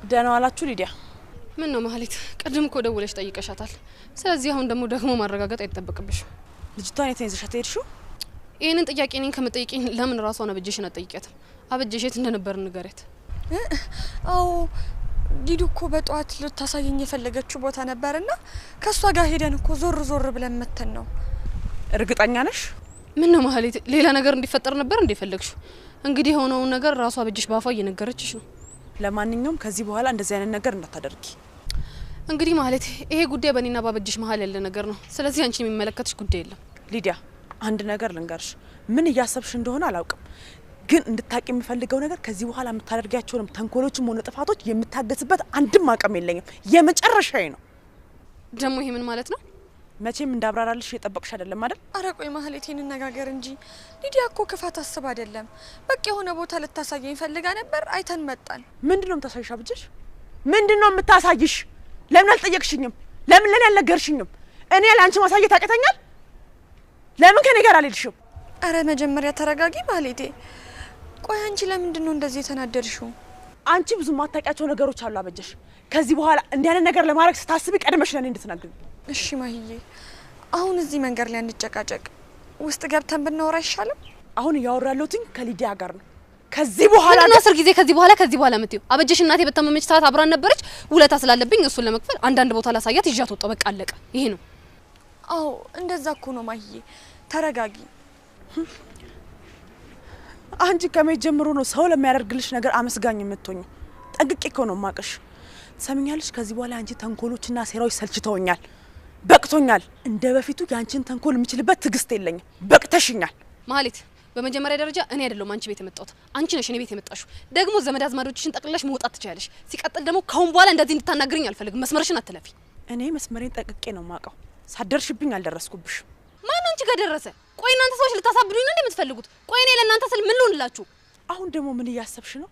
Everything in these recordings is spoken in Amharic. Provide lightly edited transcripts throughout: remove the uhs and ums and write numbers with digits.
ደህና ዋላችሁ ሊዲያ? ምን ነው ማለት ቀድም እኮ ደውለሽ ጠይቀሻታል። ስለዚህ አሁን ደግሞ ማረጋገጥ አይተጠበቅብሽ። ልጅቷን የት ይዘሻት ሄድሽው? ይሄንን ጥያቄ እኔን ከመጠየቅኝ ለምን ራሷን አበጀሽን አትጠይቂያትም? አበጀሽ የት እንደነበር ንገሪያት። አዎ ዲዱ እኮ በጧት ልታሳየኝ የፈለገችው ቦታ ነበርና ከሷ ጋር ሄደን እኮ ዞር ብለን መተን ነው። እርግጠኛ ነሽ? ምን ነው ማለት ሌላ ነገር እንዲፈጠር ነበር እንደፈለግሽው? እንግዲህ የሆነውን ነገር ራሷ አበጀሽ ባፋ እየነገረችሽ ነው። ለማንኛውም ከዚህ በኋላ እንደዚህ አይነት ነገር እንዳታደርጊ። እንግዲህ ማለት ይሄ ጉዳይ በእኔና ባበጀሽ መሀል ያለ ነገር ነው። ስለዚህ አንቺ የሚመለከትሽ ጉዳይ የለም። ሊዲያ አንድ ነገር ልንገርሽ፣ ምን እያሰብሽ እንደሆነ አላውቅም፣ ግን እንድታቂ የሚፈልገው ነገር ከዚህ በኋላ የምታደርጊያቸውንም ተንኮሎችም ሆነ ጥፋቶች የምታገስበት አንድም አቅም የለኝም። የመጨረሻዬ ነው። ደግሞ ይሄ ምን ማለት ነው? መቼም እንዳብራራልሽ የጠበቅሽ አይደለም አይደል? አረ ቆይ ማህሌት እንነጋገር እንጂ ሊዲያ እኮ ክፋት አስብ አይደለም። በቃ የሆነ ቦታ ልታሳየኝ ፈልጋ ነበር፣ አይተን መጣን። ምንድነው የምታሳይሽ አብጀሽ? ምንድነው የምታሳይሽ? ለምን አልጠየቅሽኝም? ለምን ለኔ አልነገርሽኝም? እኔ ለአንቺ ማሳየት አቅተኛል? ለምን ከኔ ጋር አልሄድሽም? አረ መጀመሪያ ተረጋጊ ማህሌቴ። ቆይ አንቺ ለምንድነው እንደዚህ የተናደድሽው? አንቺ ብዙ ማታውቂያቸው ነገሮች አሉ አበጀሽ። ከዚህ በኋላ እንዲህ አይነት ነገር ለማድረግ ስታስቢ ቀድመሽ ለኔ እንድትነግሪኝ። እሺ ማህዬ፣ አሁን እዚህ መንገድ ላይ እንጨቃጨቅ፣ ውስጥ ገብተን ብናወራ አይሻልም? አሁን እያወራለሁኝ ከሊዲያ ጋር ነው። ከዚህ በኋላ እና አስር ጊዜ ከዚህ በኋላ ምትዩ አበጀሽ እናቴ በተመመች ሰዓት አብራን ነበረች። ውለታ ስላለብኝ እሱን ለመክፈል አንዳንድ ቦታ ላሳያት ይዣት ወጣው። በቃ አለቀ። ይሄ ነው። አዎ እንደዛ እኮ ነው ማህዬ። ተረጋጊ። አንቺ ከመቼ ጀምሮ ነው ሰው ለሚያደርግልሽ ነገር አመስጋኝ የምትሆኚ? ጠንቅቄ እኮ ነው ማቀሽ። ሰምኛለሽ? ከዚህ በኋላ አንቺ ተንኮሎችና ሴራዎች ሰልችተውኛል፣ በቅቶኛል። እንደ በፊቱ ያንቺን ተንኮል የምችልበት ትግስት የለኝም። በቅተሽኛል ማለት በመጀመሪያ ደረጃ እኔ አይደለም አንቺ ቤት የመጣሁት፣ አንቺ ነሽ እኔ ቤት የመጣሽው። ደግሞ ዘመድ አዝማዶችሽን ጠቅልለሽ መውጣት ትችያለሽ። ሲቀጥል ደግሞ ካሁን በኋላ እንደዚህ እንድታናግሪኝ አልፈልግም። መስመርሽን አትለፊ። እኔ መስመሬን ጠንቅቄ ነው ማቀው። ሳደርሽብኝ አልደረስኩብሽ። ማን አንቺ ጋር ደረሰ? ቆይ እናንተ ሰዎች ልታሳብዱኝ ነው እንደምትፈልጉት? ቆይ እኔ ለእናንተ ስል ምን ልሆንላችሁ? አሁን ደግሞ ምን እያሰብሽ ነው?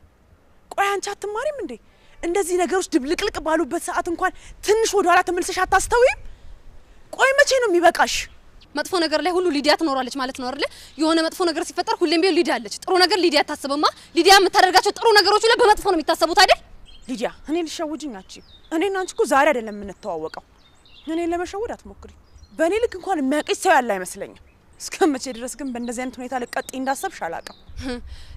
ቆይ አንቺ አትማሪም እንዴ? እንደዚህ ነገሮች ድብልቅልቅ ባሉበት ሰዓት እንኳን ትንሽ ወደ ኋላ ተመልሰሽ አታስተውይም? ቆይ መቼ ነው የሚበቃሽ? መጥፎ ነገር ላይ ሁሉ ሊዲያ ትኖራለች ማለት ነው አይደል? የሆነ መጥፎ ነገር ሲፈጠር ሁሌም ቢሆን ሊዲያ አለች። ጥሩ ነገር ሊዲያ አታስብማ። ሊዲያ የምታደርጋቸው ጥሩ ነገሮች ሁሉ በመጥፎ ነው የሚታሰቡት አይደል? ሊዲያ እኔ ልሸውጅኝ አቺ? እኔና አንቺ እኮ ዛሬ አይደለም የምንተዋወቀው። እኔን ለመሸወድ አትሞክሪ። በእኔ ልክ እንኳን የሚያውቅሽ ሰው ያለ አይመስለኝም። እስከመቼ ድረስ ግን በእንደዚህ አይነት ሁኔታ ልቀጥይ እንዳሰብሽ አላውቅም።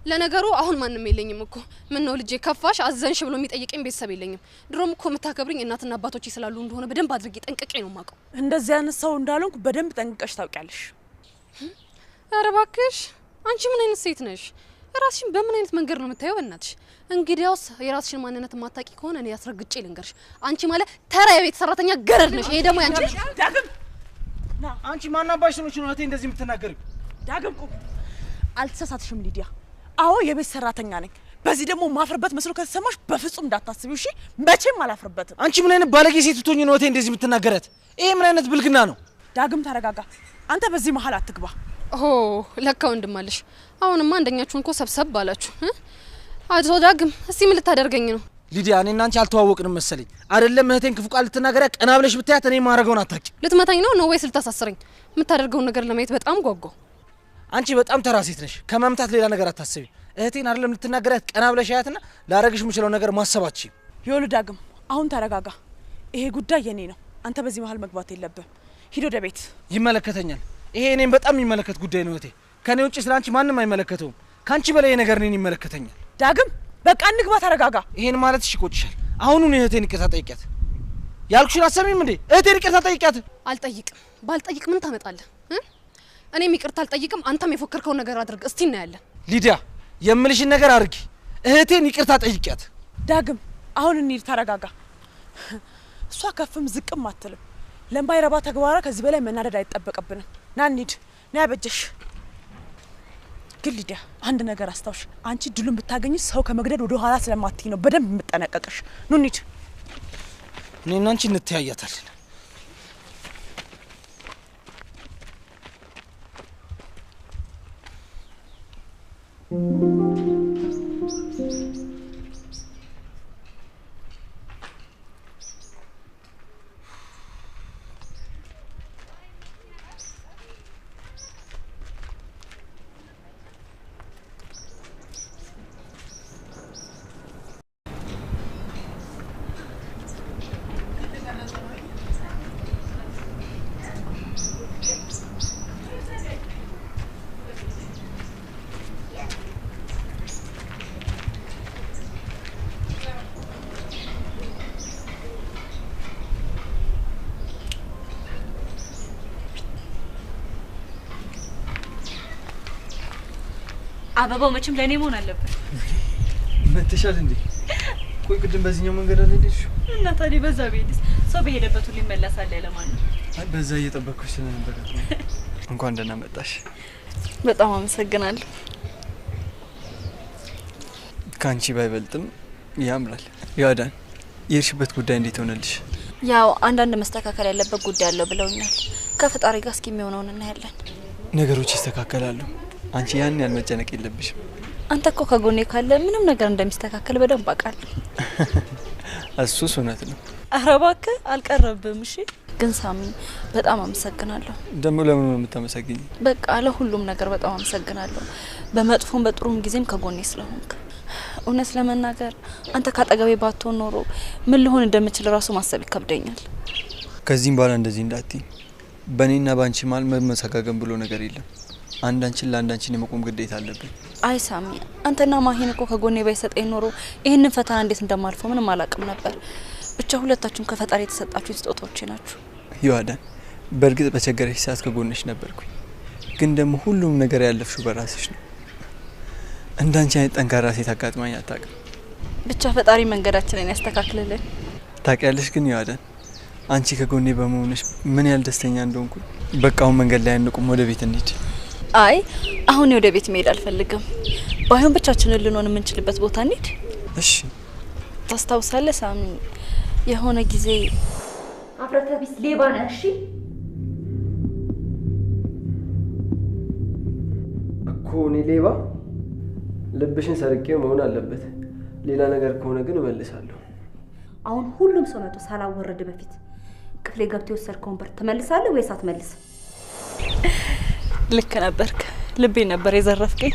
ለነገሩ አሁን ማንም የለኝም እኮ። ምን ነው ልጄ ከፋሽ አዘንሽ ብሎ የሚጠይቀኝ ቤተሰብ የለኝም። ድሮም እኮ የምታከብሪኝ እናትና አባቶቼ ስላሉ እንደሆነ በደንብ አድርጌ ጠንቅቄ ነው የማውቀው። እንደዚህ አይነት ሰው እንዳልሆንኩ በደንብ ጠንቅቀሽ ታውቂያለሽ። ኧረ እባክሽ አንቺ ምን አይነት ሴት ነሽ? ራስሽን በምን አይነት መንገድ ነው የምታየው? በእናትሽ እንግዲያውስ የራስሽን ማንነት ማታቂ ከሆነ እኔ ያስረግጬ ልንገርሽ። አንቺ ማለት ተራ የቤት ሰራተኛ ገረድ ነሽ። ይሄ ደግሞ ያንቺ ዳግም አንቺ ማናባሽ ነው እህቴ እንደዚህ የምትናገሪው? ዳግም ቁም። አልተሳሳትሽም ሊዲያ። አዎ የቤት ሰራተኛ ነኝ። በዚህ ደግሞ ማፍርበት መስሎ ከተሰማሽ በፍጹም እንዳታስቢው እሺ? መቼም አላፍርበትም። አንቺ ምን አይነት ባለጌ ሴት ብትሆኚ ነው እህቴ እንደዚህ የምትናገራት? ይሄ ምን አይነት ብልግና ነው? ዳግም ተረጋጋ። አንተ በዚህ መሀል አትግባ። ኦ ለካ ወንድም አለሽ። አሁንማ አንደኛችሁን እኮ ሰብሰብ ባላችሁ። አቶ ዳግም እስቲ ምን ልታደርገኝ ነው? ሊዲያ እኔና አንቺ አልተዋወቅንም መሰለኝ። አይደለም እህቴን ክፉ ቃል ልትናገሪያ ቀና ብለሽ ብታያት እኔ ማረገውን አታውቂ። ልትመታኝ ነው ወይስ ልታሳስረኝ? የምታደርገውን ነገር ለማየት በጣም ጓጓው። አንቺ በጣም ተራ ሴት ነሽ። ከመምታት ሌላ ነገር አታስቢ። እህቴን አይደለም ልትናገሪያት ቀና ብለሽ ያያትና ላረግሽ የምችለው ነገር ማሰባች። ይኸውልህ ዳግም አሁን ተረጋጋ። ይሄ ጉዳይ የኔ ነው። አንተ በዚህ መሀል መግባት የለብህም። ሂድ ወደ ቤት። ይመለከተኛል። ይሄ እኔን በጣም የሚመለከት ጉዳይ ነው እህቴ። ከኔ ውጪ ስላንቺ ማንም አይመለከተውም። ካንቺ በላይ ነገር እኔን ይመለከተኛል። ዳግም በቃ እንግባ። ተረጋጋ። ይሄን ማለት እሺ ይቆጭሻል። አሁኑን እህቴን ይቅርታ ጠይቂያት። ያልኩሽን አሰሚም እንዴ? እህቴን ይቅርታ ጠይቂያት። አልጠይቅም። ባልጠይቅ ምን ታመጣለህ? እኔም ይቅርታ አልጠይቅም። አንተም የፎከርከውን ነገር አድርግ። እስቲ እናያለን። ሊዲያ የምልሽን ነገር አድርጊ። እህቴን ይቅርታ ጠይቂያት። ዳግም አሁን እንሂድ። ተረጋጋ። እሷ ከፍም ዝቅም አትልም። ለማይረባ ተግባራ ከዚህ በላይ መናደድ አይጠበቅብንም። ና እንሂድ። ና ያበጀሽ። ግን ሊዲያ አንድ ነገር አስታውሽ። አንቺ ድሉን ብታገኝ ሰው ከመግደል ወደ ኋላ ስለማትይ ነው በደንብ የምጠነቀቅሽ። ኑ እንሂድ። እኔና አንቺ እንተያያታለን። አበባው መቼም ለኔ መሆን አለበት። መተሻል እንዴ? ቆይ ቅድም በዚህኛው መንገድ አለ እንዴ? እና ታዲያ በዛ ቤትስ ሰው በሄደበት ሁሉ ይመለሳል ለማን ነው? አይ በዛ እየጠበቅኩሽ ስለነበር እንኳን ደህና መጣሽ። በጣም አመሰግናለሁ። ካንቺ ባይበልጥም ያምራል። ያዳን የርሽበት ጉዳይ እንዴት ሆነልሽ? ያው አንዳንድ መስተካከል ያለበት ጉዳይ አለው ብለውኛል። ከፈጣሪ ጋር እስኪ የሚሆነውን እናያለን። ነገሮች ይስተካከላሉ። አንቺ ያን ያህል መጨነቅ የለብሽም። አንተ እኮ ከጎኔ ካለ ምንም ነገር እንደሚስተካከል በደንብ አውቃለሁ። እሱስ እውነት ነው። ኧረ እባክህ አልቀረብም። እሺ ግን ሳሚ በጣም አመሰግናለሁ። ደግሞ ለምን ነው የምታመሰግኝ? በቃ ለሁሉም ነገር በጣም አመሰግናለሁ። በመጥፎም በጥሩም ጊዜም ከጎኔ ስለሆንክ። እውነት ለመናገር አንተ ካጠገቤ ባትሆን ኖሮ ምን ልሆን እንደምችል ራሱ ማሰብ ይከብደኛል። ከዚህም በኋላ እንደዚህ እንዳትይ። በእኔና ባንቺ መሀል መመሰጋገን ብሎ ነገር የለም። አንዳንችን ለአንዳንችን የመቆም ግዴታ አለብን። አይ ሳሚ አንተና ማሂን እኮ ከጎኔ ባይሰጠኝ ኖሮ ይህንን ፈተና እንዴት እንደማልፈው ምንም አላውቅም ነበር። ብቻ ሁለታችሁም ከፈጣሪ የተሰጣችሁ ስጦታዎቼ ናችሁ። ይዋዳን በእርግጥ በቸገረሽ ሰዓት ከጎንሽ ነበርኩኝ። ግን ደግሞ ሁሉም ነገር ያለፍሽው በራስሽ ነው። እንዳንቺ አይነት ጠንካራ ሴት አጋጥማኝ አታውቅም። ብቻ ፈጣሪ መንገዳችንን ያስተካክልልን። ታውቂያለሽ ግን ይዋዳን አንቺ ከጎኔ በመሆንሽ ምን ያህል ደስተኛ እንደሆንኩ። በቃ አሁን መንገድ ላይ አንቁም፣ ወደ ቤት እንሂድ። አይ አሁን ወደ ቤት መሄድ አልፈልግም። ባይሆን ብቻችንን ልንሆን የምንችልበት ቦታ እንሂድ። እሺ ታስታውሳለህ ሳሚ የሆነ ጊዜ አፍረተ ቢስ ሌባ ነህ? እሺ እኮ እኔ ሌባ ልብሽን ሰርቄው መሆን አለበት። ሌላ ነገር ከሆነ ግን እመልሳለሁ። አሁን ሁሉም ሰው መጥቶ ሳላወረድ በፊት ክፍሌ ገብቶ የወሰድከውን ብር ትመልሳለህ ወይስ አትመልስ? ልክ ነበርክ። ልቤ ነበር የዘረፍከኝ።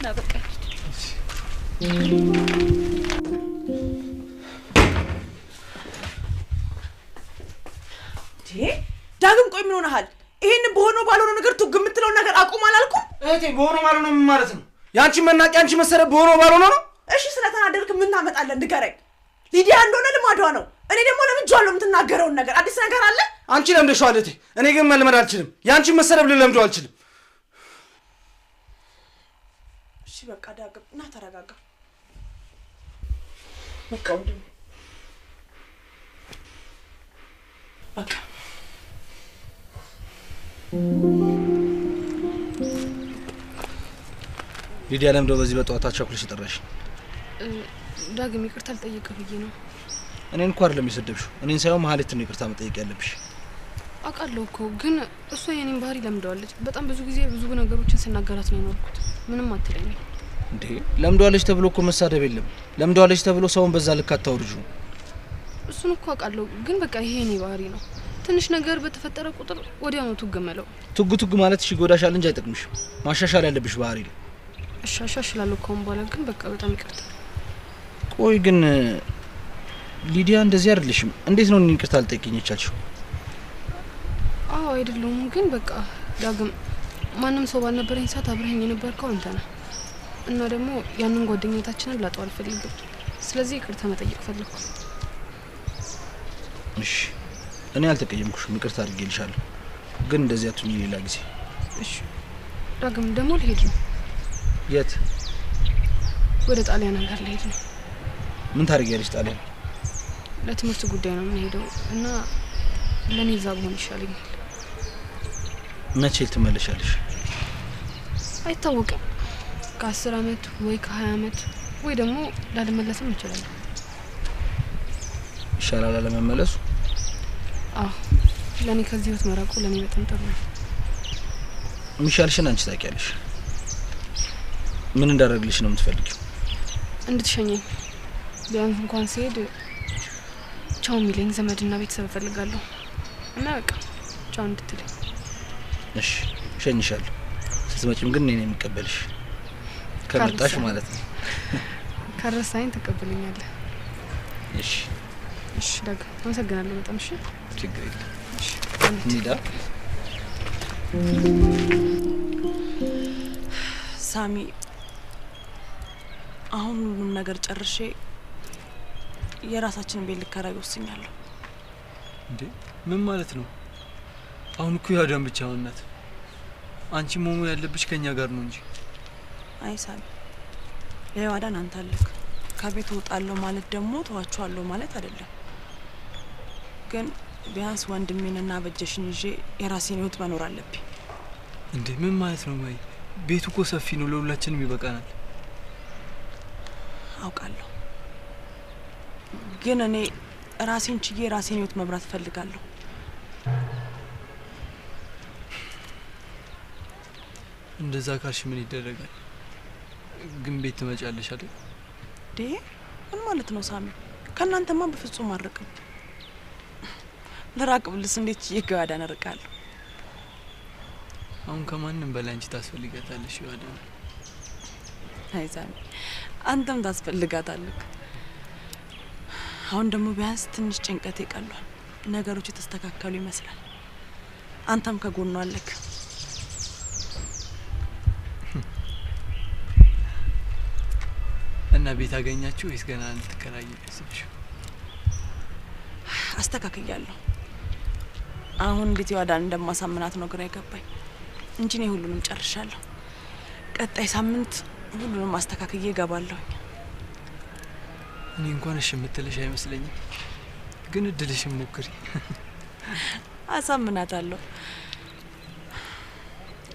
ናበቃ ዳግም ቆይ ምን ሆነሃል? ይሄን በሆነው ባልሆነው ነገር ቱግ የምትለው ነገር አቁም አላልኩም? እህቴ በሆነው ባልሆነው ምን ማለት ነው? ያንቺ መናቂ ያንቺ መሰረት በሆነው ባልሆነው ነው? እሺ ስለተናደርክ ምን ታመጣለህ? ንገረኝ። ሊዲያ እንደሆነ ልማዷ ነው። እኔ ደግሞ ለምንጇለሁ የምትናገረውን ነገር። አዲስ ነገር አለ? አንቺ ለምደሽዋል እህቴ። እኔ ግን መልመድ አልችልም። ያንቺ መሰረት ልለምደው አልችልም። እሺ በቃ ዳግም እና ተረጋጋ። በቃ ወንድም በቃ ሊዲያ ለምደው በዚህ በጠዋት አቻኩልሽ ጠራሽ? ዳግም ይቅርታ ልጠይቅህ ብዬ ነው። እኔን እንኳን አይደለም የሰደብሽው፣ እኔን ሳይሆን መሀሌት ነው ይቅርታ መጠየቅ ያለብሽ። አውቃለሁ እኮ ግን እሷ የኔን ባህሪ ለምደዋለች። በጣም ብዙ ጊዜ ብዙ ነገሮችን ስናገራት ነው የኖርኩት። ምንም አትለኝም። እንዴ ለምደዋለች ተብሎ እኮ መሳደብ የለም። ለምደዋለች ተብሎ ሰውን በዛ ልክ አታውርጁ። እሱን እኮ አውቃለሁ ግን በቃ ይሄ የኔ ባህሪ ነው። ትንሽ ነገር በተፈጠረ ቁጥር ወዲያው ነው ትገመለው። ቱግ ማለት እሺ ጎዳሻል እንጂ አይጠቅምሽም። ማሻሻል ያለብሽ ባህሪ ነው። እሺ አሻሽላለሁ ከሆነ በኋላ ግን በቃ በጣም ይቅርታ። ቆይ ግን ሊዲያ እንደዚህ አይደለሽም። እንዴት ነው ይቅርታ ልጠይቅኝ የቻልሽው? አዎ አይደለም ግን በቃ ዳግም ማንም ሰው ባልነበረኝ ሰዓት አብረኸኝ የነበርከው አንተ ነህ እና ደግሞ ያንን ጓደኝነታችንን ላጣው አልፈልግም። ስለዚህ ይቅርታ መጠየቅ ፈልኩ። እሺ እኔ አልተቀየምኩሽም፣ ይቅርታ አድርጌልሻለሁ። ግን እንደዚህ አትሁኚ ሌላ ጊዜ። እሺ ዳግም ደግሞ ልሄድ ነው። የት? ወደ ጣሊያን ሀገር ልሄድ ነው። ምን ታደርጊያለሽ ጣሊያን? ለትምህርት ጉዳይ ነው የምንሄደው እና ለኔ እዛ ብሆን ይሻለኛል። መቼ ትመለሻለሽ? አይታወቅም። ከ10 አመት ወይ ከ20 አመት ወይ ደግሞ ላልመለስም እችላለሁ። ይሻላል አለመመለሱ? አዎ ለኔ ከዚህ ህይወት መራቁ ለኔ በጣም ጥሩ ነው። የሚሻልሽን አንቺ ታውቂያለሽ። ምን እንዳደርግልሽ ነው የምትፈልጊው? እንድትሸኘኝ ቢያንስ እንኳን ሲሄድ ቻው የሚለኝ ዘመድና ቤተሰብ እፈልጋለሁ እና በቃ ቻው እንድትለኝ። እሺ እሸኝሻለሁ። ስትመጪም ግን እኔ ነኝ የምቀበልሽ። ከመጣሽ ማለት ነው። ካረሳኝ ተቀበለኛለህ? እሺ እሺ ዳግም አመሰግናለሁ በጣም። እሺ ችግር የለም። እሺ እንሂዳ። ሳሚ አሁን ሁሉም ነገር ጨርሼ የራሳችንን ቤት ልከራይ ወስኛለሁ። እንዴ ምን ማለት ነው? አሁን እኮ ያዳም ብቻ ሆናት አንቺ ሞሙ ያለብሽ ከኛ ጋር ነው እንጂ አይ ሳሚ ለዋዳን አንተ አለክ ከቤት ወጣለሁ ማለት ደግሞ ተዋቸዋለሁ ማለት አይደለም ግን ቢያንስ ወንድሜንና በጀሽን ይዤ የራሴን ህይወት መኖር አለብኝ እንዴ ምን ማለት ነው ማይ ቤቱ እኮ ሰፊ ነው ለሁላችንም ይበቃናል አውቃለሁ ግን እኔ ራሴን ችዬ ራሴን ህይወት መብራት ፈልጋለሁ እንደዛ ካልሽ ምን ይደረጋል ግን ቤት ትመጫለሽ አይደል ምን ማለት ነው ሳሚ ከናንተማ በፍጹም አርቅም ለራቅ ብልስ እንዴት ይገባዳን አርቃለሁ አሁን ከማንንም በላይ አንቺ ታስፈልጋታለሽ ይዋዳን አይ ሳሚ አንተም ታስፈልጋታለህ አሁን ደግሞ ቢያንስ ትንሽ ጭንቀት ይቀሏል ነገሮች ተስተካከሉ ይመስላል አንተም ከጎኗ አለክ እና ቤት አገኛችሁ ወይስ ገና እንትከራይ ያስብሽ አስተካክያለሁ አሁን እንዴት ይዋዳን እንደማሳምናት ነው ግራ ይገባኝ እንጂ ነው ሁሉንም ጨርሻለሁ ቀጣይ ሳምንት ሁሉንም አስተካክዬ እገባለሁ እኔ እንኳን እሺ የምትልሽ አይመስለኝም ግን እድልሽም ሞክሪ አሳምናታለሁ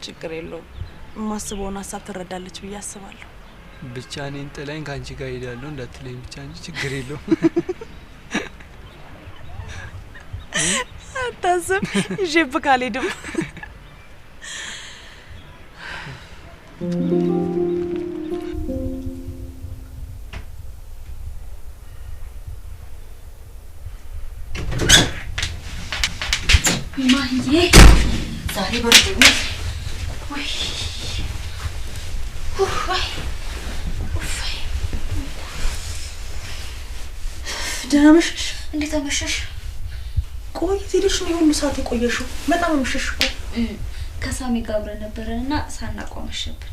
ችግር የለውም ማስበውን ሀሳብ ትረዳለች ብዬ አስባለሁ ብቻ እኔን ጥላኝ ካንቺ ጋር ሄዳለሁ እንዳትለኝ ብቻ እንጂ ችግር የለውም አታስብ ይዤብህ ካልሄድም ማዬ ዛሬ በርዶኝ ወይ ደህና መሸሽ እንዴት አመሸሽ ቆይ ትልሽ ነው ሁሉ ሰዓት የቆየሽው በጣም አመሸሽ እኮ ከሳሚ ጋር አብረን ነበርና ሳናቆም መሸብን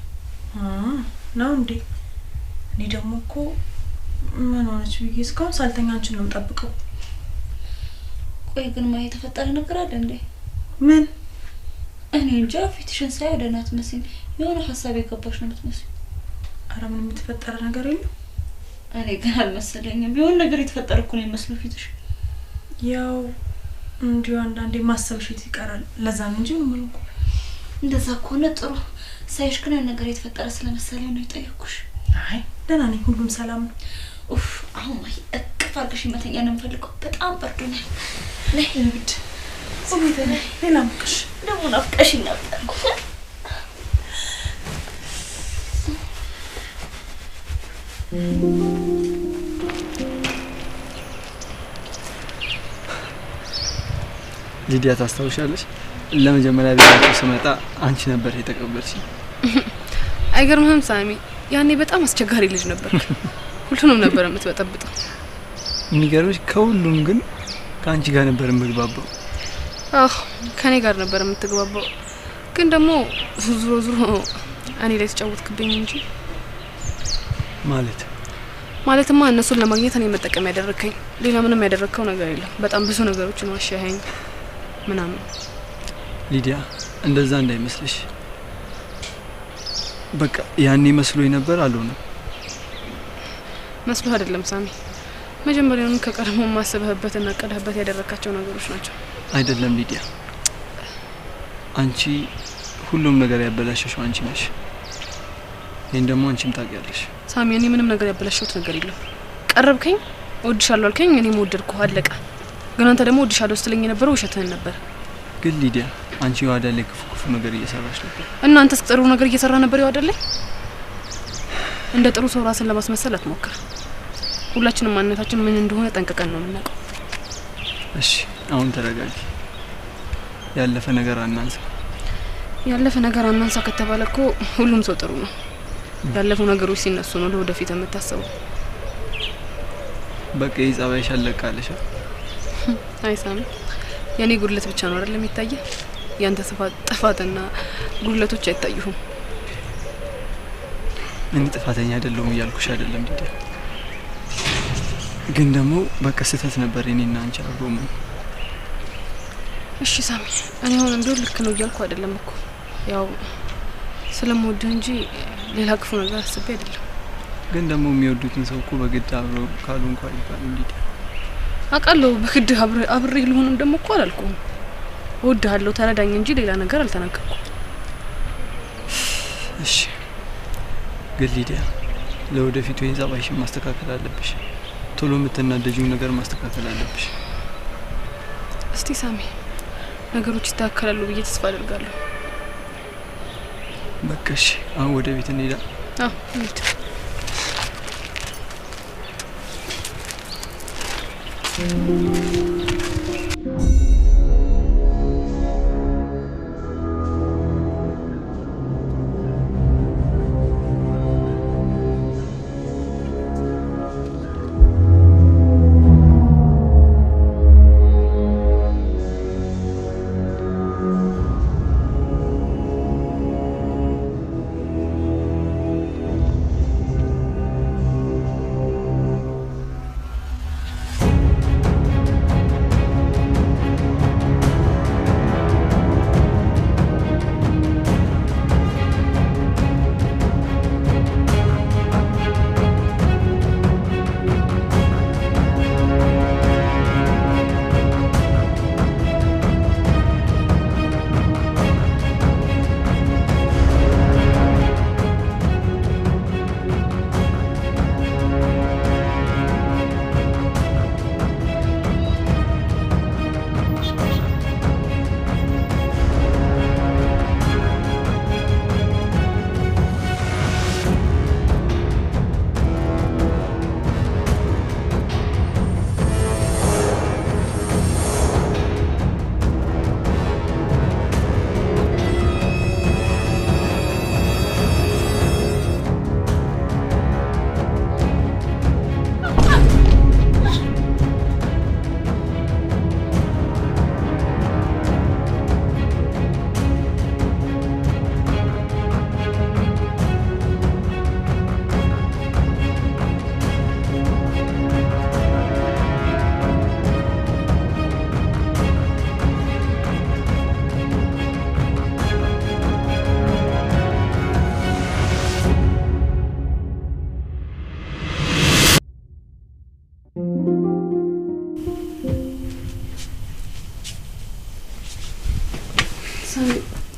ነው እንዴ እኔ ደግሞ እኮ ምን ሆነች ብዬ እስካሁን ሳልተኛ አንቺን ነው የምጠብቀው ቆይ ግን ማዬ ተፈጠረ ነገር አለ እንዴ ምን እኔ እንጃ ፊትሽን ሳይ ወደናት መስኝ የሆነ ሐሳብ የገባሽ ነው የምትመስይ አረ ምንም የተፈጠረ ነገር የለም እኔ ግን አልመሰለኝም የሆነ ነገር የተፈጠረ እኮ ነው የሚመስለው ፊትሽ ያው እንዲሁ አንዳንዴ ማሰብሽ ይቀራል ለዛ ነው እንጂ ምን ነው እንደዛ ከሆነ ጥሩ ሳይሽ ግን ነገር የተፈጠረ ስለመሰለኝ ነው የጠየኩሽ አይ ደህና ነኝ ሁሉም ሰላም ነው ኡፍ አሁን ማይ እቅፍ አድርገሽ መተኛ ነው የምፈልገው በጣም በርዶኛል ነይ ልብድ ስሚት ለላምክሽ ደግሞ ናፍቀሽኝ ነበር ሊዲያ ታስታውሻለሽ ለመጀመሪያ ቤታችሁ ስመጣ አንቺ ነበር የተቀበልሽኝ አይገርምህም ሳሚ ያኔ በጣም አስቸጋሪ ልጅ ነበር ሁሉንም ነበር የምትበጠብጠው የሚገርምሽ ከሁሉም ግን ካንቺ ጋር ነበር የምግባባው ከኔ ጋር ነበር የምትግባባው ግን ደግሞ ዙሮ እኔ ላይ ተጫወትክብኝ እንጂ ማለትማ እነሱን ለማግኘት እኔ መጠቀም ያደረከኝ ሌላ ምንም ያደረከው ነገር የለም በጣም ብዙ ነገሮችን ዋሻኸኝ ምናምን ሊዲያ እንደዛ እንዳይመስልሽ በቃ ያኔ መስሎኝ ነበር አልሆነም መስሎ አይደለም ሳሚ መጀመሪያውኑ ከቀድሞ ማሰበህበትና ቀደህበት ያደረካቸው ነገሮች ናቸው አይደለም ሊዲያ አንቺ ሁሉም ነገር ያበላሽሽው አንቺ ነሽ ይሄን ደግሞ አንቺም ታውቂያለሽ ሳሚ እኔ ምንም ነገር ያበላሽሁት ነገር የለም ቀረብከኝ ወድሻለሁ አልከኝ እኔም ወደድኩህ አለቀ ግን አንተ ደግሞ ወድሻለሁ ስትለኝ የነበረው ውሸትህን ነበር ግን ሊዲያ አንቺ ዋዳለ ክፉ ነገር እየሰራሽ ነበር እና አንተስ ጥሩ ነገር እየሰራ ነበር ያወደለ እንደ ጥሩ ሰው ራስን ለማስመሰል አትሞክር ሁላችንም ማንነታችን ምን እንደሆነ ጠንቅቀን ነው የምናውቀው እሺ አሁን ተረጋጊ ያለፈ ነገር አናንሳ ከተባለ እኮ ሁሉም ሰው ጥሩ ነው ያለፈው ነገሮች ሲነሱ ነው ለወደፊት የምታስበው በቃ ይጻባይሽ አለቃለሽ አይሳም የኔ ጉድለት ብቻ ነው አይደለም የሚታየ ያንተ ጥፋትና ጉድለቶች አይታዩም እኔ ጥፋተኛ አይደለሁም እያልኩሽ አይደለም ዲዲ ግን ደግሞ በቃ ስህተት ነበር እኔና አንቺ አብሮም እሺ ሳሚ፣ እኔ አሁንም ቢሆን ልክ ነው እያልኩ አይደለም እኮ ያው ስለምወድህ እንጂ ሌላ ክፉ ነገር አስቤ አይደለም። ግን ደግሞ የሚወዱትን ሰው እኮ በግድ አብሮ ካሉ እንኳን ይባል እንዴ? አውቃለሁ በግድ አብሬ ልሆንም ደግሞ እኮ አላልኩም። እወድሃለሁ ተረዳኝ እንጂ ሌላ ነገር አልተናገርኩም። እሺ ግን ሊዲያ ለወደፊቱ የጸባይሽን ማስተካከል አለብሽ። ቶሎ የምትናደጂው ነገር ማስተካከል አለብሽ። እስቲ ሳሚ ነገሮች ይስተካከላሉ ብዬ ተስፋ አደርጋለሁ። በቃ እሺ አሁን ወደ ቤት እንሂዳ። አዎ እንሂድ።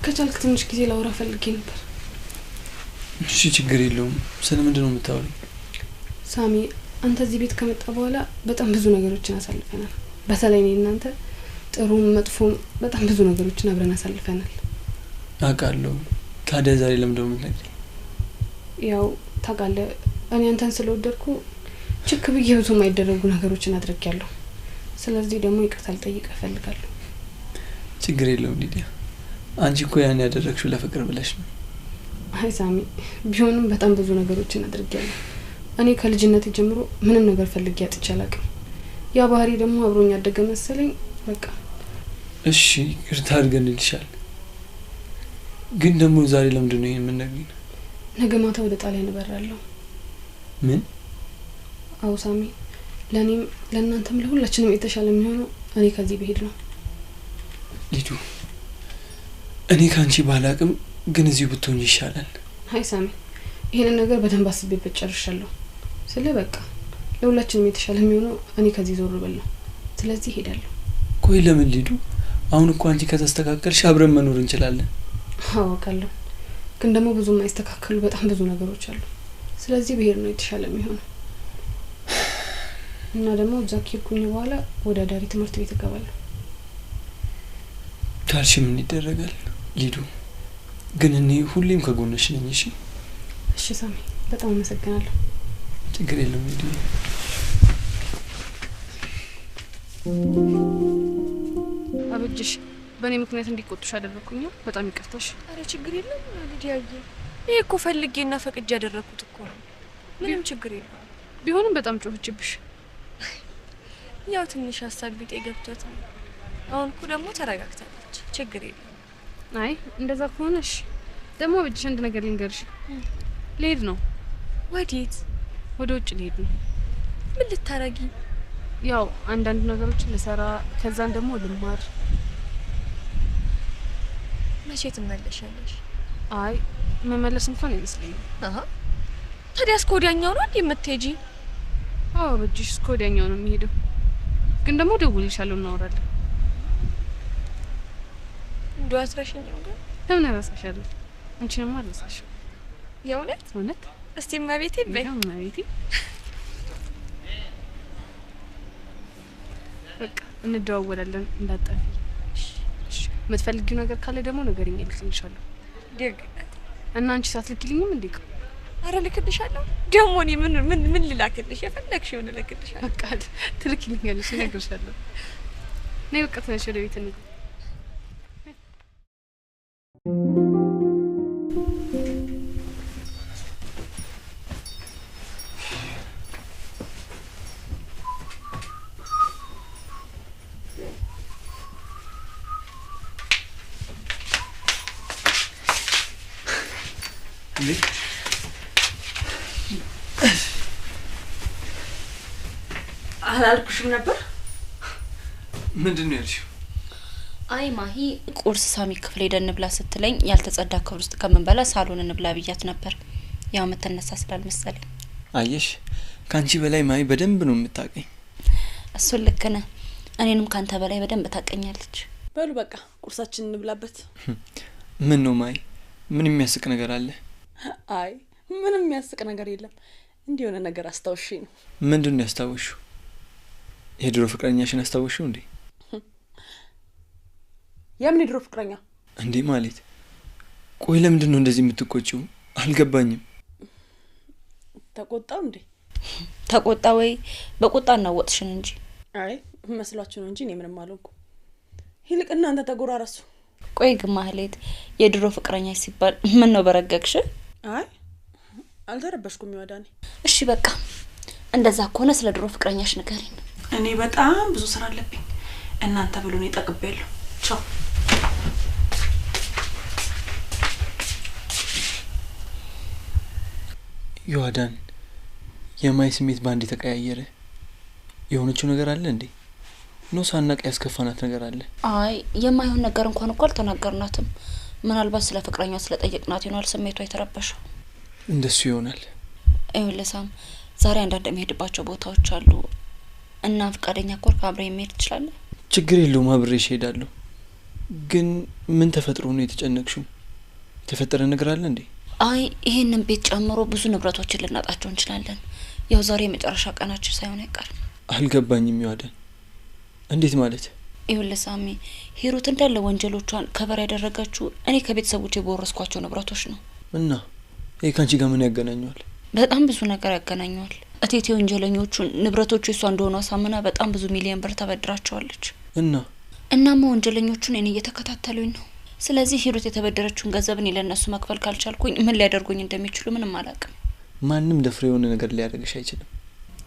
ከቻልክ ትንሽ ጊዜ ላውራ ፈልጌ ነበር። እሺ ችግር የለውም። ስለምንድን ነው የምታወሪው? ሳሚ አንተ እዚህ ቤት ከመጣ በኋላ በጣም ብዙ ነገሮችን አሳልፈናል። በተለይ እኔ እናንተ ጥሩም መጥፎም በጣም ብዙ ነገሮችን አብረን አሳልፈናል። አውቃለሁ። ታዲያ ዛሬ ለምን ደሞ የምትነግሪኝ? ያው ታውቃለህ እኔ አንተን ስለወደድኩ ችክ ብዬ ብዙ የማይደረጉ ነገሮችን አድርጌያለሁ። ስለዚህ ደግሞ ይቅርታ ልጠይቅህ እፈልጋለሁ። ችግር የለውም ሊዲያ። አንቺ እኮ ያን ያደረግሽው ለፍቅር ብለሽ ነው። አይ ሳሚ ቢሆንም በጣም ብዙ ነገሮችን አድርጌያለሁ። እኔ ከልጅነቴ ጀምሮ ምንም ነገር ፈልጌ አጥቼ አላውቅም። ያ ባህሪ ደግሞ አብሮኝ ያደገ መሰለኝ። በቃ እሺ ይቅርታ አድርገንልሻል። ግን ደግሞ ዛሬ ለምንድን ነው ይሄን የምንነግሪኝ? ነገ ማታ ወደ ጣሊያን እበራለሁ። ምን? አዎ ሳሚ ለኔም ለእናንተም ለሁላችንም የተሻለ የሚሆነው እኔ ከዚህ ብሄድ ነው። ሊዱ እኔ ካንቺ ባላቅም ግን እዚሁ ብትሆኝ ይሻላል። አይ ሳሚ ይሄን ነገር በደንብ አስቤበት ጨርሻለሁ። ስለ በቃ ለሁላችንም የተሻለ የሚሆነው እኔ ከዚህ ዞር ብል ነው። ስለዚህ ሄዳለሁ። ቆይ ለምን ሊዱ? አሁን እኮ አንቺ ከተስተካከልሽ አብረን መኖር እንችላለን። አውቃለሁ ግን ደግሞ ብዙ የማይስተካከሉ በጣም ብዙ ነገሮች አሉ። ስለዚህ ብሄድ ነው የተሻለ የሚሆነው። እና ደግሞ እዛ ከሄድኩኝ በኋላ ወደ አዳሪ ትምህርት ቤት እገባለሁ። ታልሽ ምን ይደረጋል ሊዱ? ግን እኔ ሁሌም ከጎንሽ ነኝ። እሺ እሺ ሳሚ በጣም አመሰግናለሁ። ችግር የለም ሊዱ። አበጅሽ በእኔ ምክንያት እንዲቆጡሽ አደረኩኝ። በጣም ይቅርታሽ። አረ ችግር የለም ሊዲያዬ። ይሄ እኮ ፈልጌና ፈቅጄ ያደረኩት እኮ ነው። ምንም ችግር የለም። ቢሆንም በጣም ጮህችብሽ። ያው ትንሽ ሀሳብ ቢጤ ገብቷት ነው። አሁን እኮ ደግሞ ተረጋግታለች። ችግር የለም። አይ እንደዛ ከሆነሽ ደግሞ አበጅሽ አንድ ነገር ልንገርሽ። ልሄድ ነው። ወዴት? ወደ ውጭ ልሄድ ነው። ምን ልታረጊ? ያው አንዳንድ ነገሮችን ልሰራ ከዛን ደግሞ ልማር። መቼ ትመለሻለሽ? አይ መመለስ እንኳን አይመስለኝም። ታዲያ እስከ ወዲያኛው ነው እንዴ የምትሄጂ? አዎ በእጅሽ እስከ ወዲያኛው ነው የሚሄደው። ግን ደግሞ ደውልልሻለሁ እናወራለን። እንደው አትረሽኝም ግን? ለምን እረሳሻለሁ? አንቺንማ አልረሳሽም። የእውነት እውነት? እስቲ እመቤቴ በይ። እመቤቴ በቃ እንደዋወላለን እንዳጠፊ። እሺ የምትፈልጊው ነገር ካለ ደግሞ ንገሪኝ እልክልሻለሁ። ደግ እና አንቺ ሳትልኪልኝም እንዴ? አረ ልክልሻለሁ። ደግሞ እኔ ምን ልላክልሽ? የፈለግሽውን ልክልሻለሁ። በቃ ትልኪልኛለሽ፣ እነግርሻለሁ። ነይ በቃ ተነሽ ወደ ቤት እንሂድ። አላልኩሽም ነበር? ምንድን ነው ያልሽው? አይ ማሂ ቁርስ ሳሚ ክፍል ሄደን እንብላ ስትለኝ ያልተጸዳ ክፍል ውስጥ ከመንበላ ሳሎን እንብላ ብያት ነበር። ያው መተነሳ ስላልመሰለኝ። አየሽ ካንቺ በላይ ማሂ በደንብ ነው የምታቀኝ። እሱ ልክ ነህ። እኔንም ካንተ በላይ በደንብ ታቀኛለች። በሉ በቃ ቁርሳችን እንብላበት። ምን ነው ማሂ? ምን የሚያስቅ ነገር አለ? አይ ምንም የሚያስቅ ነገር የለም። እንዲሆነ ነገር አስታውሺ ነው። ምንድነው ያስታውሽው? የድሮ ፍቅረኛሽን አስታውሽው እንዴ? የምን የድሮ ፍቅረኛ እንዴ ማለት? ቆይ ለምንድን ነው እንደዚህ የምትቆጪው? አልገባኝም። ተቆጣው እንዴ? ተቆጣ ወይ? በቁጣ እናወጥሽን እንጂ። አይ መስሏችሁ ነው እንጂ እኔ ምንም አልሆንኩም። ይልቅ እናንተ ተጎራረሱ። ቆይ ግን ማህሌት የድሮ ፍቅረኛሽ ሲባል ምን ነው በረገግሽ? አይ አልተረበሽኩም ይወዳኔ። እሺ በቃ እንደዛ ከሆነ ስለ ድሮ ፍቅረኛሽ ንገሪኝ። እኔ በጣም ብዙ ስራ አለብኝ። እናንተ ብሎ ነው ተቀበለው። ቻው። ዮአዳን የማይ ስሜት ባንዴ ተቀያየረ። የሆነችው ነገር አለ እንዴ? ነው ሳናቅ ያስከፋናት ነገር አለ? አይ የማይሆን ነገር እንኳን እኮ አልተናገርናትም። ምናልባት ስለ ፍቅረኛው ስለጠየቅናት ይሆናል ስሜቷ የተረበሸው። እንደሱ ይሆናል። አይወለሳም ዛሬ አንዳንድ የሚሄድባቸው ቦታዎች አሉ እና ፍቃደኛ ኮርክ አብረን መሄድ ትችላለህ? ችግር የለውም አብሬሽ እሄዳለሁ። ግን ምን ተፈጥሮ ነው የተጨነቅሽው? የተፈጠረ ነገር አለ እንዴ? አይ ይሄንን ቤት ጨምሮ ብዙ ንብረቶችን ልናጣቸው እንችላለን። ያው ዛሬ የመጨረሻ ቀናችን ሳይሆን አይቀርም። አልገባኝም ዮአዳን። እንዴት ማለት? ይወለሳሚ ሂሩት እንዳለ ወንጀሎቿን ከበር ያደረገችው እኔ ከቤተሰቦቼ በወረስኳቸው ንብረቶች ነው። እና ይሄ ካንቺ ጋር ምን ያገናኘዋል? በጣም ብዙ ነገር ያገናኘዋል። እቴቴ ወንጀለኞቹን ንብረቶቹ እሷ እንደሆኑ አሳምና በጣም ብዙ ሚሊዮን ብር ተበድራቸዋለች። እናማ ወንጀለኞቹን እኔ እየተከታተሉኝ ነው። ስለዚህ ሂሩት የተበደረችውን ገንዘብ እኔ ለነሱ መክፈል ካልቻልኩኝ ምን ሊያደርጉኝ እንደሚችሉ ምንም አላውቅም። ማንም ደፍሮ የሆነ ነገር ሊያደርግሽ አይችልም።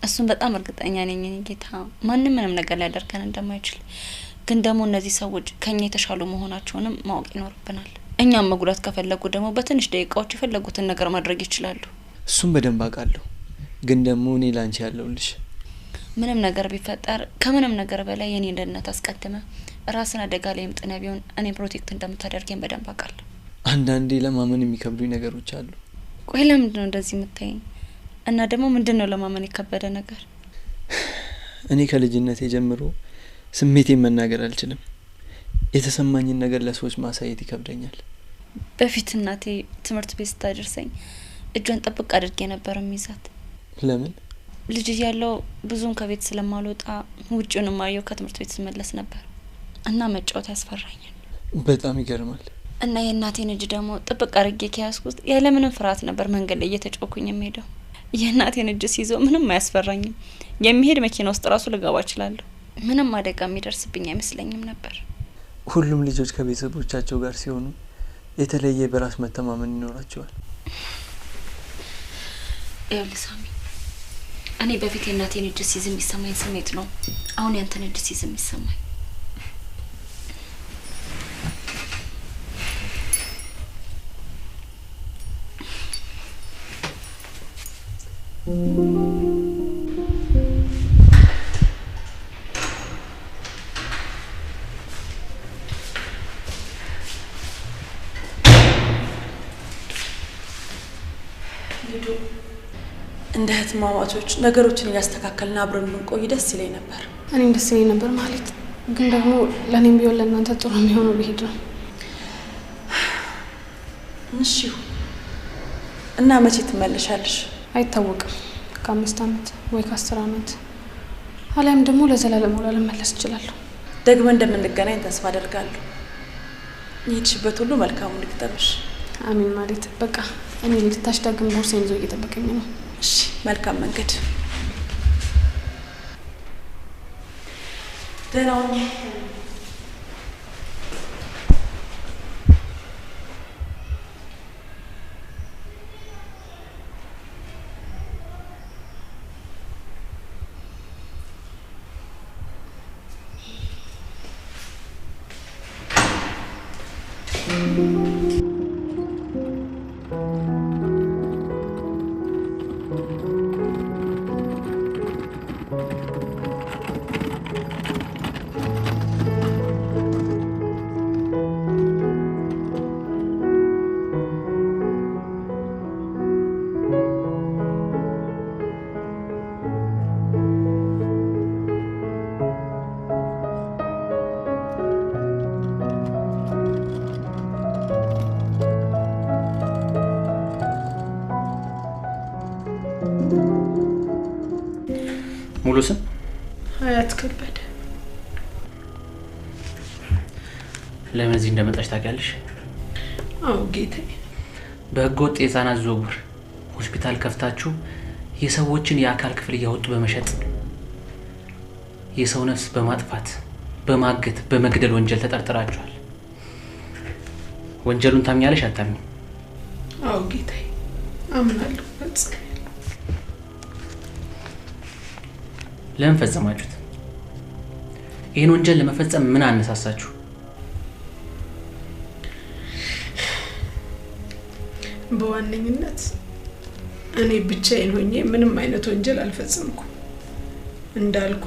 እሱን በጣም እርግጠኛ ነኝ ጌታ። ማንም ምንም ነገር ሊያደርገን እንደማይችል ግን ደግሞ እነዚህ ሰዎች ከኛ የተሻሉ መሆናቸውንም ማወቅ ይኖርብናል። እኛም መጉዳት ከፈለጉ ደግሞ በትንሽ ደቂቃዎች የፈለጉትን ነገር ማድረግ ይችላሉ። እሱን በደንብ አውቃለሁ። ግን ደግሞ እኔ ላንቺ ያለውልሽ ምንም ነገር ቢፈጠር ከምንም ነገር በላይ የኔ እንደነት አስቀድመ ራስን አደጋ ላይ ምጥነ ቢሆን እኔ ፕሮቴክት እንደምታደርገኝ በደንብ አውቃለሁ። አንዳንዴ ለማመን የሚከብዱኝ ነገሮች አሉ። ቆይ ለምንድን ነው እንደዚህ የምታየኝ? እና ደግሞ ምንድነው ለማመን የከበደ ነገር? እኔ ከልጅነቴ ጀምሮ ስሜቴን መናገር አልችልም። የተሰማኝን ነገር ለሰዎች ማሳየት ይከብደኛል። በፊት እናቴ ትምህርት ቤት ስታደርሰኝ እጇን ጥብቅ አድርጌ ነበር የሚይዛት። ለምን? ልጅ ያለው ብዙም ከቤት ስለማልወጣ ውጪውን ማየው ከትምህርት ቤት ስመለስ ነበር እና መጫወት ያስፈራኛል። በጣም ይገርማል። እና የእናቴን እጅ ደግሞ ጥብቅ አድርጌ ከያዝኩት ያለ ምንም ፍርሃት ነበር መንገድ ላይ እየተጫወኩኝ የምሄደው። የእናቴን እጅ ሲይዘው ምንም አያስፈራኝም። የሚሄድ መኪና ውስጥ ራሱ ልገባ እችላለሁ። ምንም አደጋ የሚደርስብኝ አይመስለኝም ነበር። ሁሉም ልጆች ከቤተሰቦቻቸው ጋር ሲሆኑ የተለየ በራስ መተማመን ይኖራቸዋል። ኤልሳሚ እኔ በፊት የእናቴን እጅ ሲይዝ የሚሰማኝ ስሜት ነው አሁን ያንተን እጅ ሲይዝ የሚሰማኝ። ሄዶ እንደ እህትማማቾች ነገሮችን እያስተካከልን አብረን ብንቆይ ደስ ይለኝ ነበር። እኔም ደስ ይለኝ ነበር ማለት ግን ደግሞ ለኔም ቢሆን ለእናንተ ጥሩ የሚሆነው ቢሄድ ነው። እሺ እና መቼ ትመለሻለሽ? አይታወቅም። ከ5 ዓመት ወይ ከ10 ዓመት አሊያም ደግሞ ለዘላለም ልመለስ እችላለሁ። ደግመን እንደምንገናኝ ተስፋ አደርጋለሁ። ይሄድሽበት ሁሉ መልካሙን ይግጠምሽ። አሚን ማለት በቃ እኔ ልታሽ ዳግም ቦርሳዬን ይዞ እየጠበቀኝ ነው። እሺ መልካም መንገድ። ደህና ሁኚ። ሙሉ ስም ሀያት ከበደ። ለምን እዚህ እንደመጣሽ ታውቂያለሽ? አዎ ጌታዬ። በህገወጥ የህፃናት ዝውውር ሆስፒታል ከፍታችሁ የሰዎችን የአካል ክፍል እያወጡ በመሸጥ የሰው ነፍስ በማጥፋት በማገት በመግደል ወንጀል ተጠርጥራችኋል። ወንጀሉን ታምኛለሽ አታምኚም? አዎ ጌታዬ አምናለሁ። ለምን ፈጸማችሁት? ይህን ወንጀል ለመፈጸም ምን አነሳሳችሁ? በዋነኝነት እኔ ብቻዬን ሆኜ ምንም አይነት ወንጀል አልፈጸምኩም። እንዳልኩ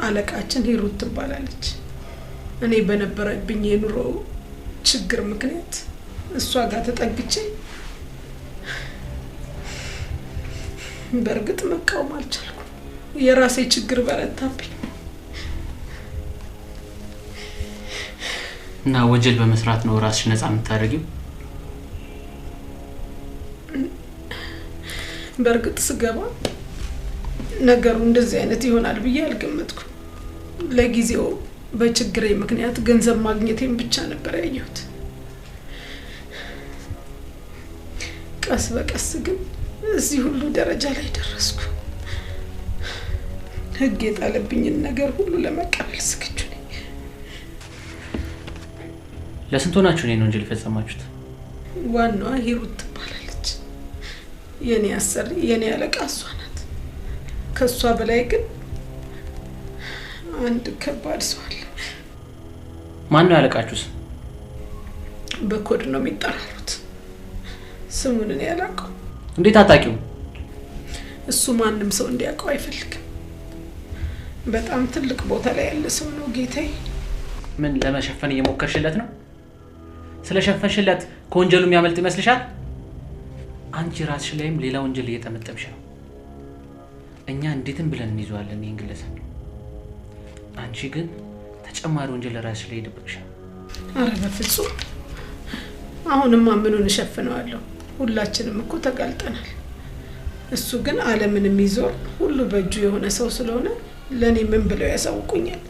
አለቃችን ሂሩት ትባላለች። እኔ በነበረብኝ የኑሮ ችግር ምክንያት እሷ ጋር ተጠግቼ በእርግጥ መቃወም አልቻልኩም። የራሴ ችግር በረታብኝ እና ወንጀል በመስራት ነው ራስሽ ነፃ የምታደርጊው? በእርግጥ ስገባ ነገሩ እንደዚህ አይነት ይሆናል ብዬ አልገመትኩም። ለጊዜው በችግሬ ምክንያት ገንዘብ ማግኘቴን ብቻ ነበር ያየሁት። ቀስ በቀስ ግን እዚህ ሁሉ ደረጃ ላይ ደረስኩ። ህግ የጣለብኝን ነገር ሁሉ ለመቀበል ዝግጁ ነኝ። ለስንት ሆናችሁ ነው ወንጀል የፈጸማችሁት? ዋናዋ ሂሩት ትባላለች። የኔ አሰሪ የኔ አለቃ እሷ ናት። ከሷ በላይ ግን አንድ ከባድ ሰው አለ። ማን ነው ያለቃችሁስ? በኮድ ነው የሚጠራሩት። ስሙን እኔ አላውቀውም። እንዴት አታውቂው? እሱ ማንም ሰው እንዲያውቀው አይፈልግም። በጣም ትልቅ ቦታ ላይ ያለ ሰው ነው ጌታዬ። ምን ለመሸፈን እየሞከርሽለት ነው? ስለሸፈንሽለት ከወንጀሉ የሚያመልጥ ይመስልሻል? አንቺ ራስሽ ላይም ሌላ ወንጀል እየጠመጠምሽ ነው። እኛ እንዴትም ብለን እንይዘዋለን ይህን ግለሰብ። አንቺ ግን ተጨማሪ ወንጀል ራስሽ ላይ ይደብቅሻል። ኧረ በፍጹም። አሁንማ ምኑን እሸፍነዋለሁ? ሁላችንም እኮ ተጋልጠናል። እሱ ግን ዓለምን የሚዞር ሁሉ በእጁ የሆነ ሰው ስለሆነ ለኔ ምን ብለው ያሳውቁኛል?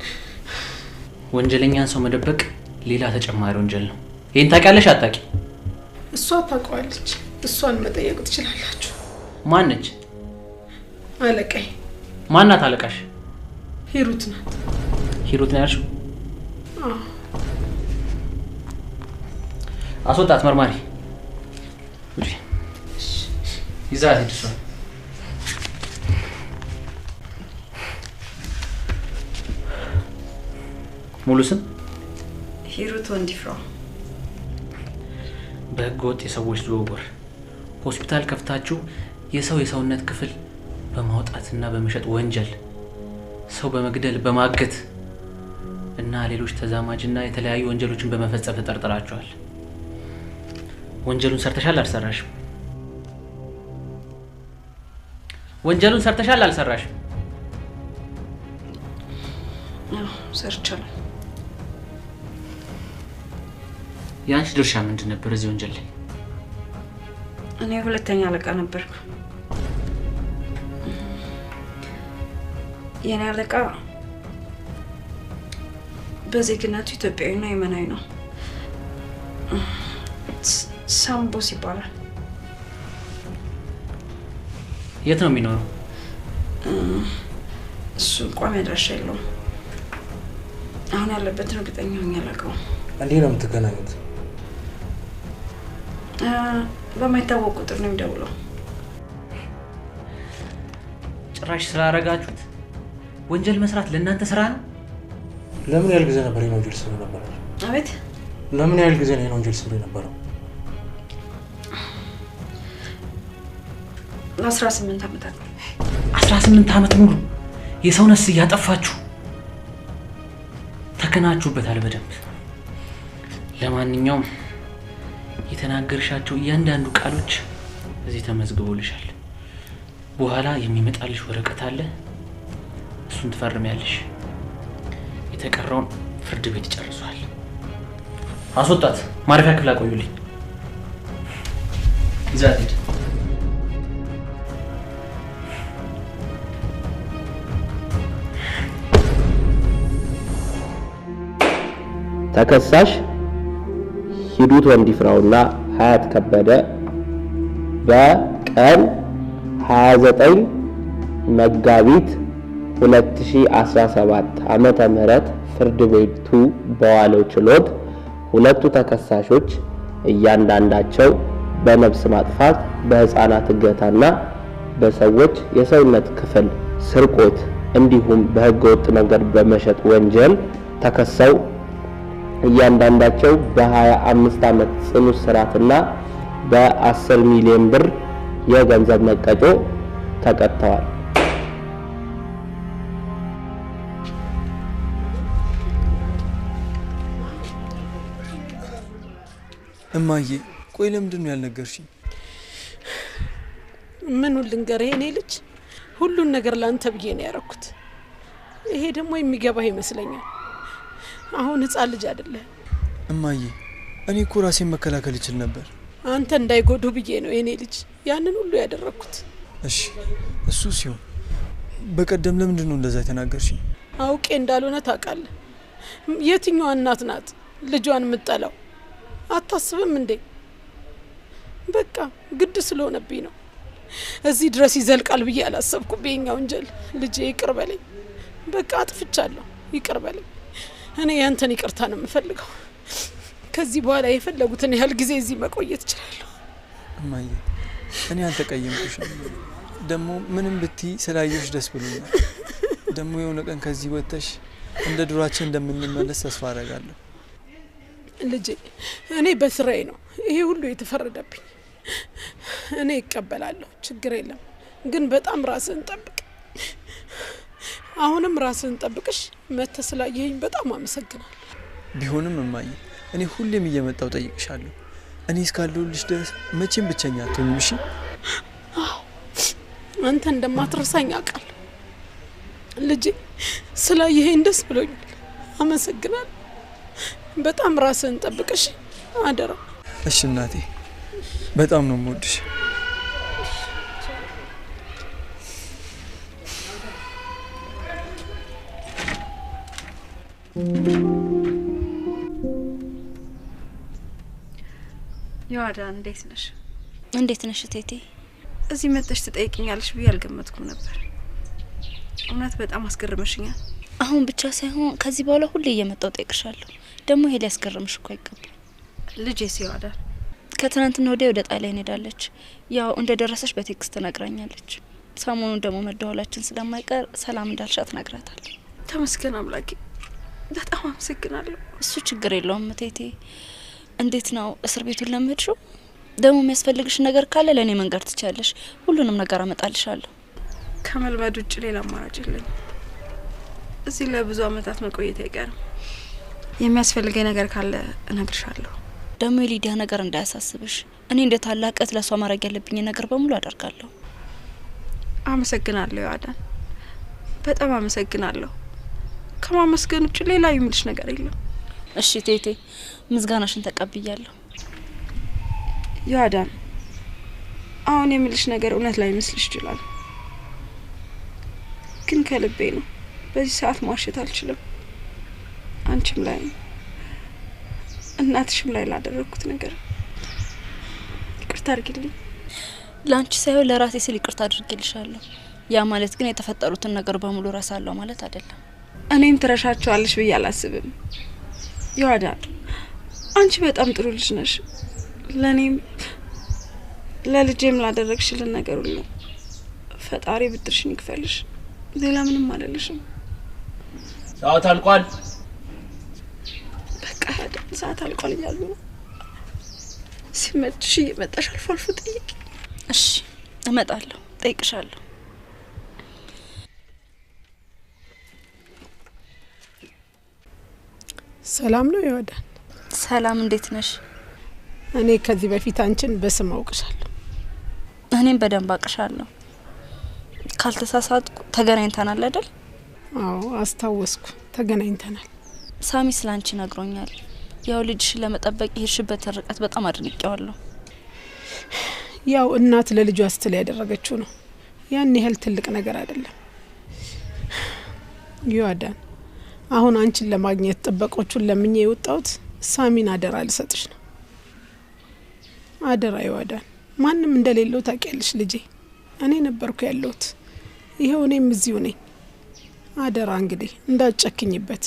ወንጀለኛን ሰው መደበቅ ሌላ ተጨማሪ ወንጀል ነው። ይሄን ታውቂያለሽ አታውቂ? እሷ ታውቀዋለች። እሷን መጠየቅ ትችላላችሁ። ማን ነች? አለቃዬ። ማን ናት አለቃሽ? ሂሩት ናት። ሂሩት ነው ያልሽው? አዎ። አስወጣት መርማሪ። ይዛት ሂድ። እሷ ሙሉ ስም ሂሩት ወንዲፍራ። በህገወጥ የሰዎች ዝውውር ሆስፒታል ከፍታችሁ የሰው የሰውነት ክፍል በማውጣትና በመሸጥ ወንጀል ሰው በመግደል በማገት እና ሌሎች ተዛማጅና የተለያዩ ወንጀሎችን በመፈጸም ተጠርጥራችኋል። ወንጀሉን ሰርተሻል አልሰራሽም? ወንጀሉን ሰርተሻል አልሰራሽ? ሰርቻለሁ። ያንቺ ድርሻ ምንድን ነበር እዚህ ወንጀል ላይ? እኔ ሁለተኛ አለቃ ነበርኩ። የኔ አለቃ በዜግነቱ ኢትዮጵያዊና የመናዊ ነው። ሳምቦስ ይባላል። የት ነው የሚኖረው? እሱ ቋሚ አድራሻ የለውም። አሁን ያለበትን እርግጠኛ ሆኜ አላውቀውም። እንዴት ነው የምትገናኙት? በማይታወቅ ቁጥር ነው የሚደውለው። ጭራሽ ስላደረጋችሁት ወንጀል መስራት ለእናንተ ስራ ነው? ለምን ያህል ጊዜ ነበር ወንጀል ስሩ ነበር? አቤት? ለምን ያህል ጊዜ ነው ወንጀል ስሩ ነበረው? 18 ዓመታት። 18 ዓመት ሙሉ የሰው ነፍስ እያጠፋችሁ ተከናችሁበታል በደንብ። ለማንኛውም የተናገርሻቸው እያንዳንዱ ቃሎች እዚህ ተመዝግቦልሻል። በኋላ የሚመጣልሽ ወረቀት አለ፣ እሱን ትፈርሚያለሽ። የተቀረውን ፍርድ ቤት ጨርሷል። አስወጣት። ማረፊያ ክፍል አቆዩልኝ። ይዛት ሂድ። ተከሳሽ ሂሩት ወንዲፍራውና ሀያት ከበደ በቀን 29 መጋቢት 2017 ዓመተ ምህረት ፍርድ ቤቱ በዋለው ችሎት ሁለቱ ተከሳሾች እያንዳንዳቸው በነፍስ ማጥፋት፣ በህፃናት እገታና በሰዎች የሰውነት ክፍል ስርቆት እንዲሁም በህገወጥ መንገድ በመሸጥ ወንጀል ተከሰው እያንዳንዳቸው በ25 ዓመት ጽኑ እስራትና በ10 ሚሊዮን ብር የገንዘብ መቀጮ ተቀጥተዋል። እማዬ ቆይ ለምንድን ነው ያልነገርሽኝ? ምኑን ልንገርህ የኔ ልጅ? ሁሉን ነገር ላንተ ብዬ ነው ያደረኩት። ይሄ ደግሞ የሚገባህ ይመስለኛል። አሁን ህፃን ልጅ አይደለህ። እማዬ እኔ እኮ ራሴን መከላከል እችል ነበር። አንተ እንዳይጎዱ ብዬ ነው የኔ ልጅ ያንን ሁሉ ያደረኩት። እሺ እሱ ሲሆን በቀደም ለምንድን ነው እንደዛ የተናገርሽኝ? አውቄ እንዳልሆነ ታውቃለህ። የትኛዋ እናት ናት ልጇን የምትጠላው? አታስብም እንዴ? በቃ ግድ ስለሆነብኝ ነው። እዚህ ድረስ ይዘልቃል ብዬ አላሰብኩም። በእኛ ወንጀል ልጄ ይቅር በለኝ። በቃ አጥፍቻለሁ፣ ይቅር በለኝ። እኔ ያንተን ይቅርታ ነው የምፈልገው። ከዚህ በኋላ የፈለጉትን ያህል ጊዜ እዚህ መቆየት እችላለሁ። እማዬ እኔ አልተቀየምኩሽም። ደግሞ ምንም ብትይ ስላየሽ ደስ ብሎኛል። ደግሞ የሆነ ቀን ከዚህ ወጥተሽ እንደ ድሯችን እንደምንመለስ ተስፋ አደርጋለሁ። ልጄ እኔ በስራዬ ነው ይሄ ሁሉ የተፈረደብኝ። እኔ እቀበላለሁ፣ ችግር የለም። ግን በጣም ራስህን ጠብቅ። አሁንም ራስህን ጠብቅሽ። መተህ ስላየኸኝ በጣም አመሰግናለሁ። ቢሆንም እማዬ እኔ ሁሌም እየመጣው ጠይቅሻለሁ። እኔ እስካለሁልሽ ድረስ መቼም ብቸኛ አትሆኝም። እሺ? አንተ እንደማትረሳኝ አውቃለሁ ልጄ። ስላየኸኝ ደስ ብሎኛል። አመሰግናለሁ። በጣም ራስህን ጠብቅሽ አደራ። እሺ እናቴ፣ በጣም ነው የምወድሽ። ዮአዳ እንዴት ነሽ? እንዴት ነሽ እቴቴ? እዚህ መጥተሽ ትጠይቂኛለሽ ብዬ አልገመትኩም ነበር። እውነት በጣም አስገርመሽኛል። አሁን ብቻ ሳይሆን ከዚህ በኋላ ሁሌ እየመጣው ጠይቅሻለሁ። ደግሞ ይሄ ሊያስገርምሽ እኮ አይገባም። ልጄስ ዮአዳ ከትናንትና ወዲያ ወደ ጣሊያን ሄዳለች። ያው እንደደረሰች በቴክስት ነግራኛለች። ሰሞኑን ደግሞ መደወላችን ስለማይቀር ሰላም እንዳልሻት ነግራታለሁ። ተመስገን አምላኬ፣ በጣም አመሰግናለሁ። እሱ ችግር የለውም እቴቴ። እንዴት ነው እስር ቤቱን ለመድሽው? ደግሞ የሚያስፈልግሽ ነገር ካለ ለኔ መንገር ትቻለሽ። ሁሉንም ነገር አመጣልሻለሁ። ከመልመድ ውጭ ሌላ አማራጭ የለኝም። እዚህ ለብዙ አመታት መቆየት አይቀርም። የሚያስፈልገኝ ነገር ካለ እነግርሻለሁ። ደግሞ የሊዲያ ነገር እንዳያሳስብሽ። እኔ እንደ ታላቅ እህት ለሷ ማድረግ ያለብኝ ነገር በሙሉ አደርጋለሁ። አመሰግናለሁ ያዳን፣ በጣም አመሰግናለሁ። ከማመስገን ውጭ ሌላ የምልሽ ነገር የለም። እሺ ቴቴ፣ ምስጋናሽን ተቀብያለሁ። ያዳን፣ አሁን የምልሽ ነገር እውነት ላይ መስልሽ ይችላል፣ ግን ከልቤ ነው። በዚህ ሰዓት ማሸት አልችልም። አንቺም ላይ እናትሽም ላይ ላደረኩት ነገር ይቅርታ አድርጊልኝ። ላንቺ ሳይሆን ለራሴ ስል ይቅርታ አድርጌልሻለሁ። ያ ማለት ግን የተፈጠሩትን ነገር በሙሉ ረሳለሁ ማለት አይደለም። እኔም ትረሻቸዋለሽ ብዬ አላስብም። ያዳን፣ አንቺ በጣም ጥሩ ልጅ ነሽ። ለኔም ለልጄም ላደረግሽልን ነገር ሁሉ ፈጣሪ ብድርሽን ይክፈልሽ። ሌላ ምንም አልልሽም። ሰዓት አልቋል። በቃ ያዳን፣ ሰዓት አልቋል እያሉ ነው። ሲመችሽ እየመጣሽ አልፎ አልፎ ጠይቂ። እሺ እመጣለሁ፣ ጠይቅሻለሁ። ሰላም ነው ያዳን? ሰላም፣ እንዴት ነሽ? እኔ ከዚህ በፊት አንቺን በስም አውቅሻለሁ። እኔም በደንብ አውቅሻለሁ። ካልተሳሳትኩ ተገናኝተናል አይደል? አዎ አስታወስኩ፣ ተገናኝተናል። ሳሚ ስላንቺ ነግሮኛል። ያው ልጅሽን ለመጠበቅ የሄድሽበት ርቀት በጣም አድንቄዋለሁ። ያው እናት ለልጇ ስትል ያደረገችው ነው። ያን ያህል ትልቅ ነገር አይደለም። ያዳን፣ አሁን አንቺን ለማግኘት ጥበቆቹን ለምኜ የወጣሁት ሳሚን አደራ ልሰጥሽ ነው። አደራ ያዳን፣ ማንም እንደሌለው ታውቂያለሽ ልጄ። እኔ ነበርኩ ያለሁት፣ ይሄው እኔም እዚሁ ነኝ። አደራ እንግዲህ እንዳትጨክኝበት።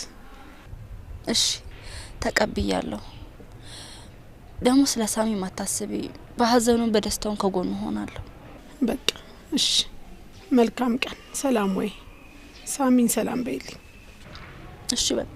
እሺ ተቀብያለሁ። ደግሞ ስለ ሳሚ ማታስቢ፣ በሀዘኑ በደስታውን ከጎኑ ሆናለሁ። በቃ እሺ፣ መልካም ቀን። ሰላም ወይ ሳሚን ሰላም በይልኝ። እሺ በቃ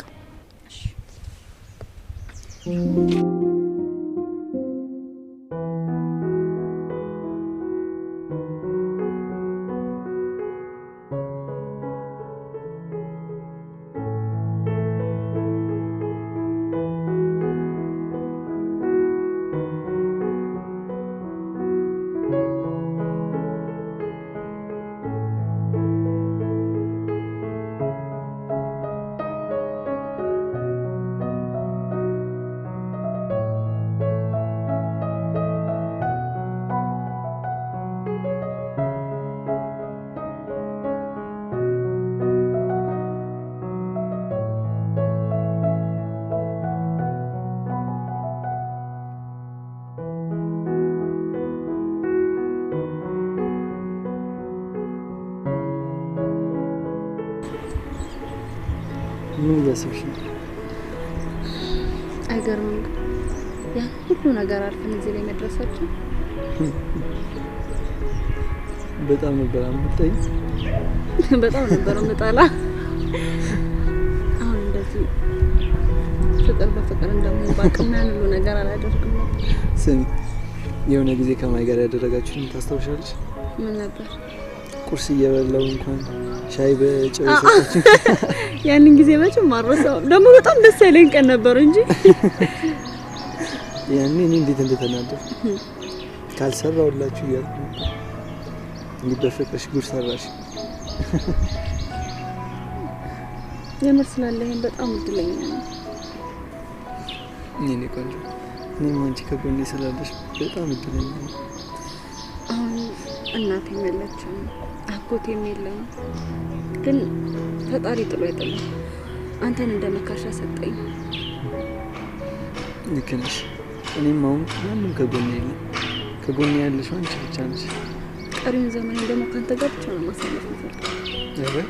ምን እያሰብሽ ነው? አይገርምም? ያ ሁሉ ነገር አልፈን እዚህ ላይ መድረሳችን በጣም ነበር አምጣይ። በጣም ነበር መጣላ። አሁን እንደዚህ ፍቅር በፍቅር እንደምን ባቅም ያን ሁሉ ነገር አላደርግም ነበር። ስሚ፣ የሆነ ጊዜ ከማይ ጋር ያደረጋችሁን ታስታውሻለሽ? ምን ነበር? ቁርስ እየበላው እንኳን ሻይ በጨው ሰጣችሁ። ያንን ጊዜ መቼም ማረሳው። ደግሞ በጣም ደስ ያለኝ ቀን ነበር እንጂ ያኔ እኔ እንዴት እንደተናደድኩ ካልሰራውላችሁ እያልኩ እንዴ በፍቅርሽ ጉድ ሰራሽ። የምር ስላለኝ በጣም እድለኛ ነኝ። እኔ ቆንጆ፣ እኔም አንቺ ከጎኔ ስላለሽ በጣም እድለኛ ነኝ። አሁን እናቴም የለችም፣ አጎቴም የለም። ግን ፈጣሪ ጥሎ አይጥልም። አንተን እንደመካሻ ሰጠኝ። ልክ ነሽ። እኔም አሁን ማንም ከጎኔ የለም። ከጎኔ ያለሽው አንቺ ብቻ ነሽ። ቀሪውን ዘመኔን ደግሞ ካንተ ጋር ብቻ ነው ማሳለፍ የምፈልገው።